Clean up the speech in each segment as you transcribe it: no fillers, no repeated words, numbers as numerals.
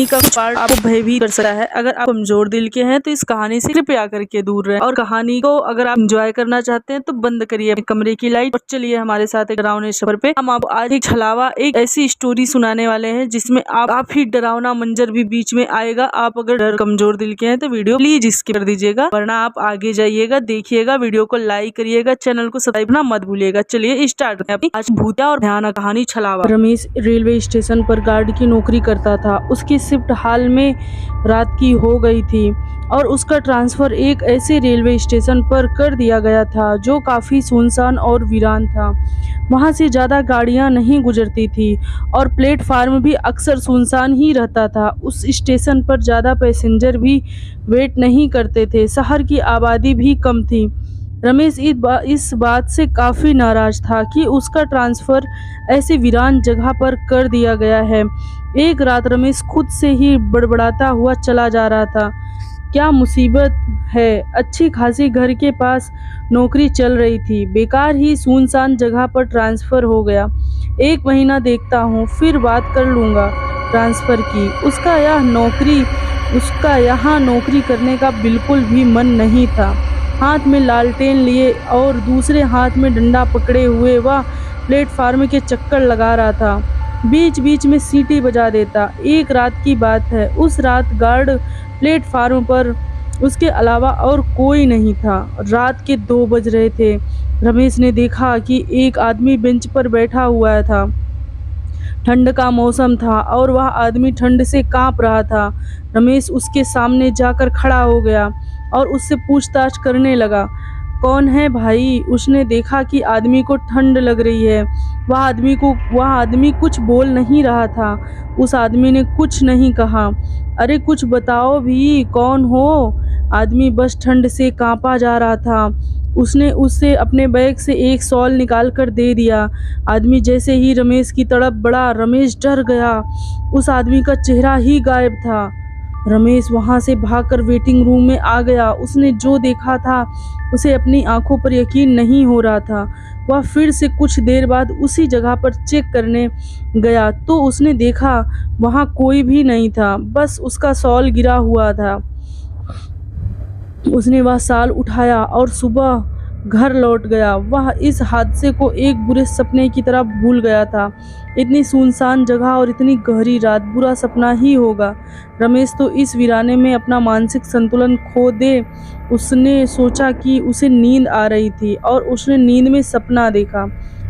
का पार्ट आपको भयभीत कर सकता है। अगर आप कमजोर दिल के हैं तो इस कहानी से कृपया करके दूर रहें और कहानी को अगर आप एंजॉय करना चाहते हैं तो बंद करिए अपने कमरे की लाइट और चलिए हमारे साथ एक डरावने सफर पे। हम आपको आज एक छलावा एक ऐसी स्टोरी सुनाने वाले हैं जिसमें आप काफी डरावना मंजर भी बीच में आएगा। आप अगर कमजोर दिल के हैं तो वीडियो प्लीज स्किप कर दीजिएगा, वरना आप आगे जाइएगा, देखिएगा, वीडियो को लाइक करिएगा, चैनल को सब्सक्राइब करना मत भूलिएगा। चलिए स्टार्ट करते हैं अपनी आज भूतिया और भयानक कहानी छलावा। रमेश रेलवे स्टेशन पर गार्ड की नौकरी करता था। उसकी शिफ्ट हाल में रात की हो गई थी और उसका ट्रांसफर एक ऐसे रेलवे स्टेशन पर कर दिया गया था जो काफ़ी सुनसान और वीरान था। वहाँ से ज़्यादा गाड़ियाँ नहीं गुजरती थी और प्लेटफार्म भी अक्सर सुनसान ही रहता था। उस स्टेशन पर ज़्यादा पैसेंजर भी वेट नहीं करते थे। शहर की आबादी भी कम थी। रमेश इस बात से काफ़ी नाराज था कि उसका ट्रांसफ़र ऐसे वीरान जगह पर कर दिया गया है। एक रात रमेश खुद से ही बड़बड़ाता हुआ चला जा रहा था। क्या मुसीबत है, अच्छी खासी घर के पास नौकरी चल रही थी, बेकार ही सुनसान जगह पर ट्रांसफ़र हो गया। 1 महीना देखता हूँ, फिर बात कर लूँगा ट्रांसफ़र की। उसका यहाँ नौकरी करने का बिल्कुल भी मन नहीं था। हाथ में लालटेन लिए और दूसरे हाथ में डंडा पकड़े हुए वह प्लेटफार्म के चक्कर लगा रहा था। बीच बीच में सीटी बजा देता। एक रात की बात है, उस रात गार्ड प्लेटफार्म पर उसके अलावा और कोई नहीं था। रात के 2 बज रहे थे। रमेश ने देखा कि एक आदमी बेंच पर बैठा हुआ था। ठंड का मौसम था और वह आदमी ठंड से कांप रहा था। रमेश उसके सामने जाकर खड़ा हो गया और उससे पूछताछ करने लगा। कौन है भाई? उसने देखा कि आदमी को ठंड लग रही है। वह आदमी कुछ बोल नहीं रहा था। उस आदमी ने कुछ नहीं कहा। अरे कुछ बताओ भी, कौन हो? आदमी बस ठंड से कांपा जा रहा था। उसने उससे अपने बैग से एक शॉल निकाल कर दे दिया। आदमी जैसे ही रमेश की तरफ बढ़ा, रमेश डर गया। उस आदमी का चेहरा ही गायब था। रमेश वहां से भागकर वेटिंग रूम में आ गया। उसने जो देखा था उसे अपनी आंखों पर यकीन नहीं हो रहा था। वह फिर से कुछ देर बाद उसी जगह पर चेक करने गया तो उसने देखा वहां कोई भी नहीं था, बस उसका शॉल गिरा हुआ था। उसने वह शॉल उठाया और सुबह घर लौट गया। वह इस हादसे को एक बुरे सपने की तरह भूल गया था। इतनी सुनसान जगह और इतनी गहरी रात, बुरा सपना ही होगा। रमेश तो इस वीराने में अपना मानसिक संतुलन खो दे। उसने सोचा कि उसे नींद आ रही थी और उसने नींद में सपना देखा।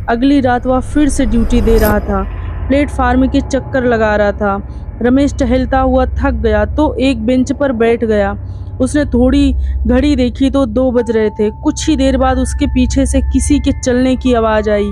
अगली रात वह फिर से ड्यूटी दे रहा था, प्लेटफार्म के चक्कर लगा रहा था। रमेश टहलता हुआ थक गया तो एक बेंच पर बैठ गया। उसने थोड़ी घड़ी देखी तो 2 बज रहे थे। कुछ ही देर बाद उसके पीछे से किसी के चलने की आवाज़ आई।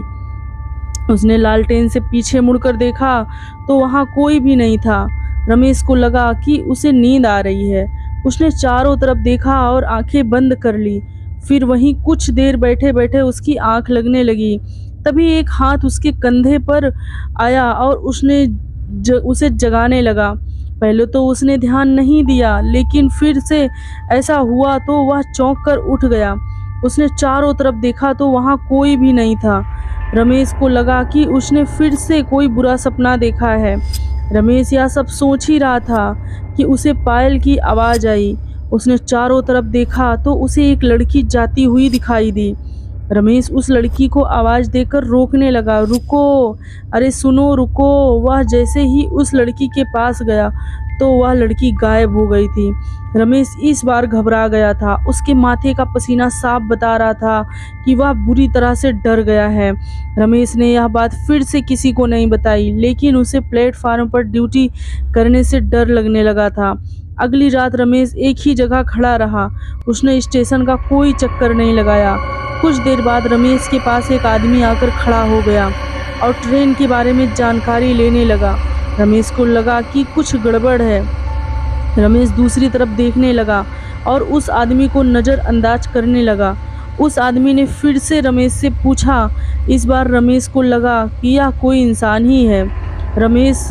उसने लालटेन से पीछे मुड़कर देखा तो वहाँ कोई भी नहीं था। रमेश को लगा कि उसे नींद आ रही है। उसने चारों तरफ देखा और आंखें बंद कर ली। फिर वहीं कुछ देर बैठे बैठे उसकी आंख लगने लगी। तभी एक हाथ उसके कंधे पर आया और उसे जगाने लगा। पहले तो उसने ध्यान नहीं दिया, लेकिन फिर से ऐसा हुआ तो वह चौंक कर उठ गया। उसने चारों तरफ देखा तो वहाँ कोई भी नहीं था। रमेश को लगा कि उसने फिर से कोई बुरा सपना देखा है। रमेश यह सब सोच ही रहा था कि उसे पायल की आवाज़ आई। उसने चारों तरफ देखा तो उसे एक लड़की जाती हुई दिखाई दी। रमेश उस लड़की को आवाज़ देकर रोकने लगा। रुको, अरे सुनो, रुको। वह जैसे ही उस लड़की के पास गया तो वह लड़की गायब हो गई थी। रमेश इस बार घबरा गया था। उसके माथे का पसीना साफ बता रहा था कि वह बुरी तरह से डर गया है। रमेश ने यह बात फिर से किसी को नहीं बताई, लेकिन उसे प्लेटफार्म पर ड्यूटी करने से डर लगने लगा था। अगली रात रमेश एक ही जगह खड़ा रहा। उसने स्टेशन का कोई चक्कर नहीं लगाया। कुछ देर बाद रमेश के पास एक आदमी आकर खड़ा हो गया और ट्रेन के बारे में जानकारी लेने लगा। रमेश को लगा कि कुछ गड़बड़ है। रमेश दूसरी तरफ देखने लगा और उस आदमी को नज़रअंदाज करने लगा। उस आदमी ने फिर से रमेश से पूछा। इस बार रमेश को लगा कि यह कोई इंसान ही है। रमेश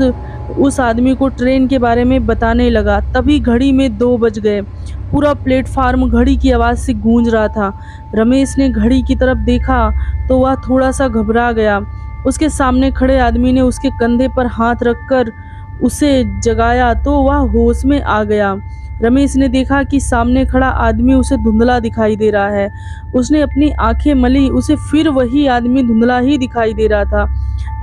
उस आदमी को ट्रेन के बारे में बताने लगा। तभी घड़ी में 2 बज गए। पूरा प्लेटफार्म घड़ी की आवाज़ से गूंज रहा था। रमेश ने घड़ी की तरफ देखा तो वह थोड़ा सा घबरा गया। उसके सामने खड़े आदमी ने उसके कंधे पर हाथ रखकर उसे जगाया तो वह होश में आ गया। रमेश ने देखा कि सामने खड़ा आदमी उसे धुंधला दिखाई दे रहा है। उसने अपनी आंखें मली, उसे फिर वही आदमी धुंधला ही दिखाई दे रहा था।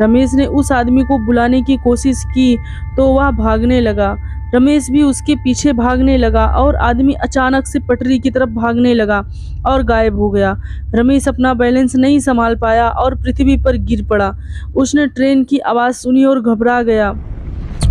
रमेश ने उस आदमी को बुलाने की कोशिश की तो वह भागने लगा। रमेश भी उसके पीछे भागने लगा और आदमी अचानक से पटरी की तरफ भागने लगा और गायब हो गया। रमेश अपना बैलेंस नहीं संभाल पाया और पृथ्वी पर गिर पड़ा। उसने ट्रेन की आवाज़ सुनी और घबरा गया।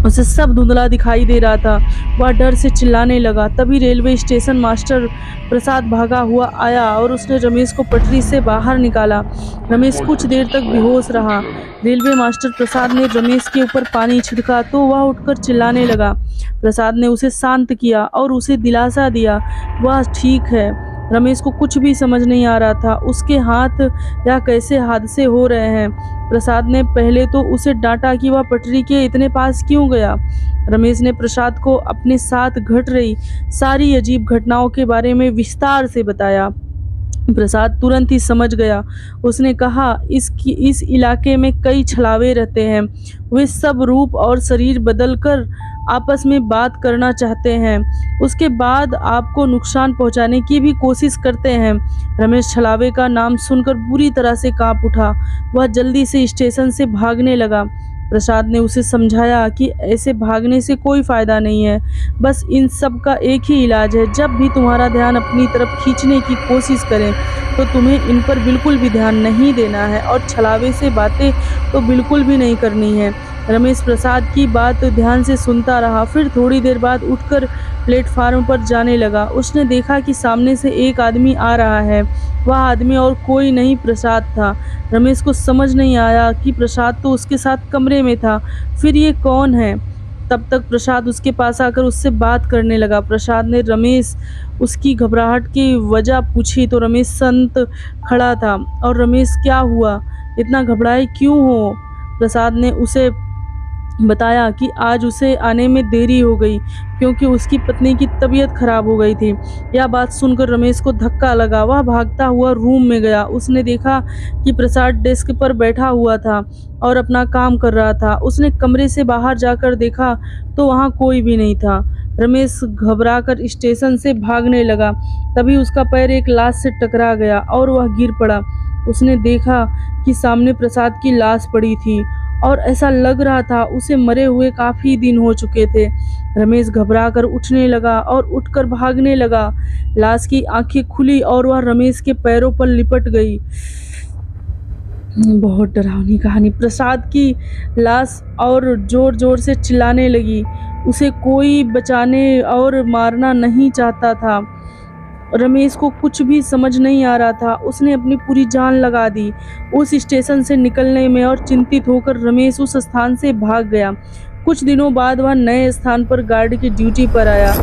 उसे सब धुंधला दिखाई दे रहा था। वह डर से चिल्लाने लगा। तभी रेलवे स्टेशन मास्टर प्रसाद भागा हुआ आया और उसने रमेश को पटरी से बाहर निकाला। रमेश कुछ देर तक बेहोश रहा। रेलवे मास्टर प्रसाद ने रमेश के ऊपर पानी छिड़का तो वह उठकर चिल्लाने लगा। प्रसाद ने उसे शांत किया और उसे दिलासा दिया, वह ठीक है। रमेश को कुछ भी समझ नहीं आ रहा था, उसके हाथ या कैसे हादसे हो रहे हैं। प्रसाद ने पहले तो उसे डांटा कि वह पटरी के इतने पास क्यों गया। रमेश ने प्रसाद को अपने साथ घट रही सारी अजीब घटनाओं के बारे में विस्तार से बताया। प्रसाद तुरंत ही समझ गया। उसने कहा, इस इलाके में कई छलावे रहते हैं। वे सब रूप और शरीर बदलकर आपस में बात करना चाहते हैं। उसके बाद आपको नुकसान पहुंचाने की भी कोशिश करते हैं। रमेश छलावे का नाम सुनकर बुरी तरह से कांप उठा। वह जल्दी से स्टेशन से भागने लगा। प्रसाद ने उसे समझाया कि ऐसे भागने से कोई फ़ायदा नहीं है, बस इन सब का एक ही इलाज है। जब भी तुम्हारा ध्यान अपनी तरफ खींचने की कोशिश करें तो तुम्हें इन पर बिल्कुल भी ध्यान नहीं देना है और छलावे से बातें तो बिल्कुल भी नहीं करनी है। रमेश प्रसाद की बात ध्यान से सुनता रहा। फिर थोड़ी देर बाद उठकर प्लेटफार्म पर जाने लगा। उसने देखा कि सामने से एक आदमी आ रहा है। वह आदमी और कोई नहीं, प्रसाद था। रमेश को समझ नहीं आया कि प्रसाद तो उसके साथ कमरे में था, फिर ये कौन है। तब तक प्रसाद उसके पास आकर उससे बात करने लगा। प्रसाद ने रमेश उसकी घबराहट की वजह पूछी तो रमेश शांत खड़ा था। और रमेश, क्या हुआ, इतना घबराए क्यों हो? प्रसाद ने उसे बताया कि आज उसे आने में देरी हो गई क्योंकि उसकी पत्नी की तबीयत खराब हो गई थी। यह बात सुनकर रमेश को धक्का लगा। वह भागता हुआ रूम में गया। उसने देखा कि प्रसाद डेस्क पर बैठा हुआ था और अपना काम कर रहा था। उसने कमरे से बाहर जाकर देखा तो वहाँ कोई भी नहीं था। रमेश घबराकर स्टेशन से भागने लगा। तभी उसका पैर एक लाश से टकरा गया और वह गिर पड़ा। उसने देखा कि सामने प्रसाद की लाश पड़ी थी और ऐसा लग रहा था उसे मरे हुए काफ़ी दिन हो चुके थे। रमेश घबराकर उठने लगा और उठकर भागने लगा। लाश की आंखें खुली और वह रमेश के पैरों पर लिपट गई। बहुत डरावनी कहानी। प्रसाद की लाश और जोर जोर से चिल्लाने लगी। उसे कोई बचाने और मारना नहीं चाहता था। रमेश को कुछ भी समझ नहीं आ रहा था। उसने अपनी पूरी जान लगा दी उस स्टेशन से निकलने में और चिंतित होकर रमेश उस स्थान से भाग गया। कुछ दिनों बाद वह नए स्थान पर गार्ड की ड्यूटी पर आया।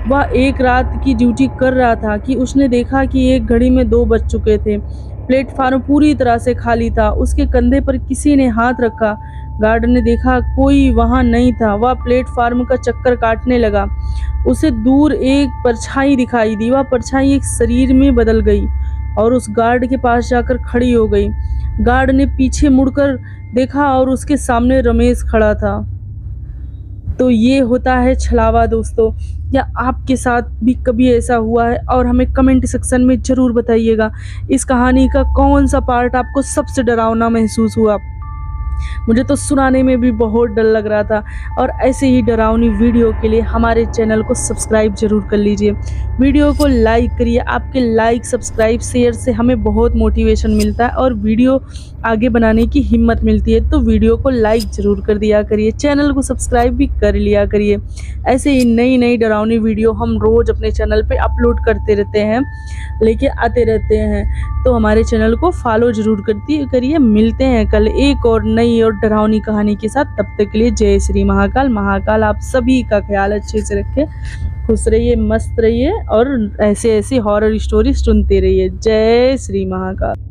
वह एक रात की ड्यूटी कर रहा था कि उसने देखा कि एक घड़ी में 2 बज चुके थे। प्लेटफार्म पूरी तरह से खाली था। उसके कंधे पर किसी ने हाथ रखा। गार्ड ने देखा कोई वहां नहीं था। वह प्लेटफार्म का चक्कर काटने लगा। उसे दूर एक परछाई दिखाई दी। वह परछाई एक शरीर में बदल गई और उस गार्ड के पास जाकर खड़ी हो गई। गार्ड ने पीछे मुड़कर देखा और उसके सामने रमेश खड़ा था। तो ये होता है छलावा दोस्तों। या आपके साथ भी कभी ऐसा हुआ है? और हमें कमेंट सेक्शन में ज़रूर बताइएगा इस कहानी का कौन सा पार्ट आपको सबसे डरावना महसूस हुआ। मुझे तो सुनाने में भी बहुत डर लग रहा था। और ऐसे ही डरावनी वीडियो के लिए हमारे चैनल को सब्सक्राइब जरूर कर लीजिए। वीडियो को लाइक करिए। आपके लाइक, सब्सक्राइब, शेयर से हमें बहुत मोटिवेशन मिलता है और वीडियो आगे बनाने की हिम्मत मिलती है। तो वीडियो को लाइक ज़रूर कर दिया करिए, चैनल को सब्सक्राइब भी कर लिया करिए। ऐसे ही नई नई डरावनी वीडियो हम रोज़ अपने चैनल पे अपलोड करते रहते हैं, लेके आते रहते हैं। तो हमारे चैनल को फॉलो ज़रूर करिए। मिलते हैं कल एक और नई और डरावनी कहानी के साथ। तब तक के लिए जय श्री महाकाल। महाकाल आप सभी का ख्याल अच्छे से रखे। खुश रहिए, मस्त रहिए और ऐसे ऐसे हॉरर स्टोरी सुनते रहिए। जय श्री महाकाल।